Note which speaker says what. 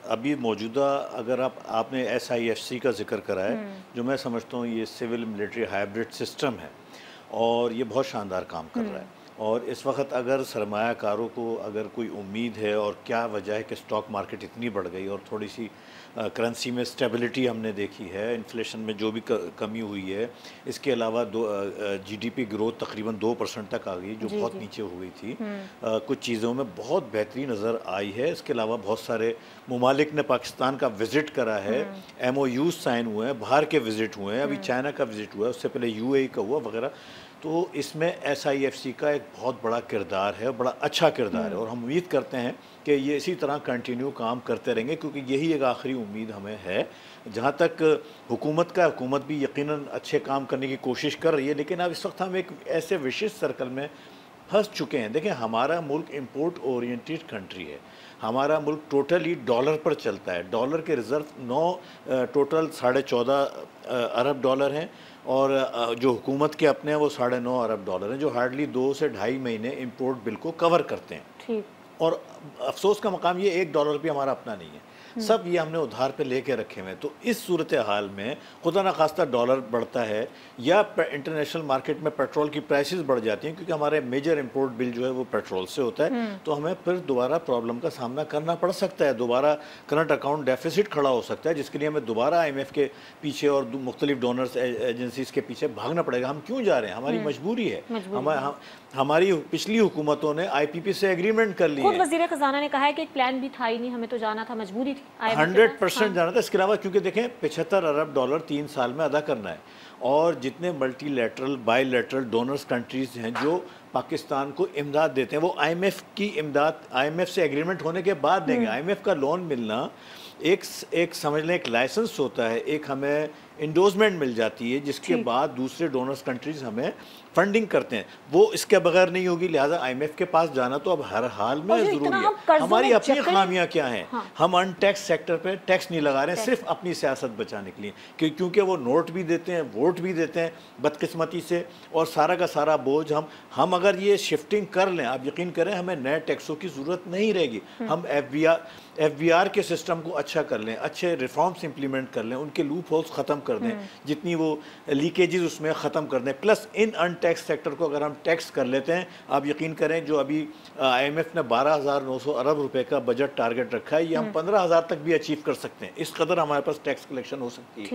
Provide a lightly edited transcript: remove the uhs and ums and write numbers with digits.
Speaker 1: अभी मौजूदा अगर आपने SIFC का जिक्र करा है, जो मैं समझता हूँ ये सिविल मिलिट्री हाइब्रिड सिस्टम है और ये बहुत शानदार काम कर रहा है। और इस वक्त अगर सरमायाकारों को अगर कोई उम्मीद है और क्या वजह है कि स्टॉक मार्केट इतनी बढ़ गई और थोड़ी सी करेंसी में स्टेबिलिटी हमने देखी है, इन्फ्लेशन में जो भी कमी हुई है, इसके अलावा GDP ग्रोथ तकरीबन 2% तक आ गई, जो बहुत नीचे हो गई थी। कुछ चीज़ों में बहुत बेहतरी नज़र आई है। इसके अलावा बहुत सारे ममालिक ने पाकिस्तान का विज़िट करा है, MOUs साइन हुए हैं, बाहर के विज़िट हुए हैं, अभी चाइना का विज़िट हुआ है, उससे पहले UAE का हुआ वगैरह। तो इसमें SIFC का एक बहुत बड़ा किरदार है, बड़ा अच्छा किरदार है और हम उम्मीद करते हैं कि ये इसी तरह कंटिन्यू काम करते रहेंगे, क्योंकि यही एक आखिरी उम्मीद हमें है। जहाँ तक हुकूमत भी यकीनन अच्छे काम करने की कोशिश कर रही है, लेकिन अब इस वक्त हम एक ऐसे विशेष सर्कल में फंस चुके हैं। देखें, हमारा मुल्क इंपोर्ट ओरिएंटेड कंट्री है, हमारा मुल्क टोटली डॉलर पर चलता है। डॉलर के रिज़र्व टोटल 14.5 अरब डॉलर हैं और जो हुकूमत के अपने हैं वो 9.5 अरब डॉलर हैं, जो हार्डली 2 से ढाई महीने इंपोर्ट बिल को कवर करते हैं। ठीक। और अफसोस का मकाम ये $1 भी हमारा अपना नहीं है, सब ये हमने उधार पे लेके रखे हुए हैं। तो इस सूरत हाल में खुदा न खास्ता डॉलर बढ़ता है या इंटरनेशनल मार्केट में पेट्रोल की प्राइसेस बढ़ जाती हैं, क्योंकि हमारे मेजर इंपोर्ट बिल जो है वो पेट्रोल से होता है, तो हमें फिर दोबारा प्रॉब्लम का सामना करना पड़ सकता है, दोबारा करंट अकाउंट डेफिसिट खड़ा हो सकता है, जिसके लिए हमें दोबारा IMF के पीछे और मुख्तलिफ डोनर्स एजेंसीज के पीछे भागना पड़ेगा। हम क्यों जा रहे हैं? हमारी मजबूरी है। हमारी पिछली हुकूमतों ने IPP से एग्रीमेंट कर लिया।
Speaker 2: खुद वज़ीर ख़ज़ाना ने कहा है कि एक प्लान भी था ही नहीं, हमें तो जाना था, मजबूरी थी।
Speaker 1: 100% जाना था। इसके अलावा क्योंकि देखें, 75 अरब डॉलर 3 साल में अदा करना है और जितने मल्टीलैटरल बायलैटरल डोनर्स कंट्रीज़ हैं जो पाकिस्तान को इमदाद देते हैं, वो IMF की इमदाद IMF से एग्रीमेंट होने के बाद देंगे। IMF का लोन मिलना एक समझ लें एक लाइसेंस होता है, एक हमें इंडोर्समेंट मिल जाती है, जिसके बाद दूसरे डोनर्स कंट्रीज हमें फंडिंग करते हैं। वो इसके बगैर नहीं होगी, लिहाजा IMF के पास जाना तो अब हर हाल में ज़रूरी है। हमारी अपनी खामियां क्या हैं? हम अनटैक्स सेक्टर पे टैक्स नहीं लगा रहे हैं, सिर्फ अपनी सियासत बचाने के लिए, क्योंकि वो नोट भी देते हैं, वोट भी देते हैं बदकिस्मती से, और सारा का सारा बोझ हम अगर ये शिफ्टिंग कर लें, आप यकीन करें हमें नए टैक्सों की ज़रूरत नहीं रहेगी। हम FBR के सिस्टम को अच्छा कर लें, अच्छे रिफॉर्म्स इंप्लीमेंट कर लें, उनके लूप होल्स ख़त्म कर दें, जितनी वो लीकेजेस उसमें ख़त्म कर दें, प्लस इन अनटैक्स सेक्टर को अगर हम टैक्स कर लेते हैं, आप यकीन करें जो अभी IMF ने 12,900 अरब रुपए का बजट टारगेट रखा है, ये हम 15,000 तक भी अचीव कर सकते हैं। इस कदर हमारे पास टैक्स कलेक्शन हो सकती है।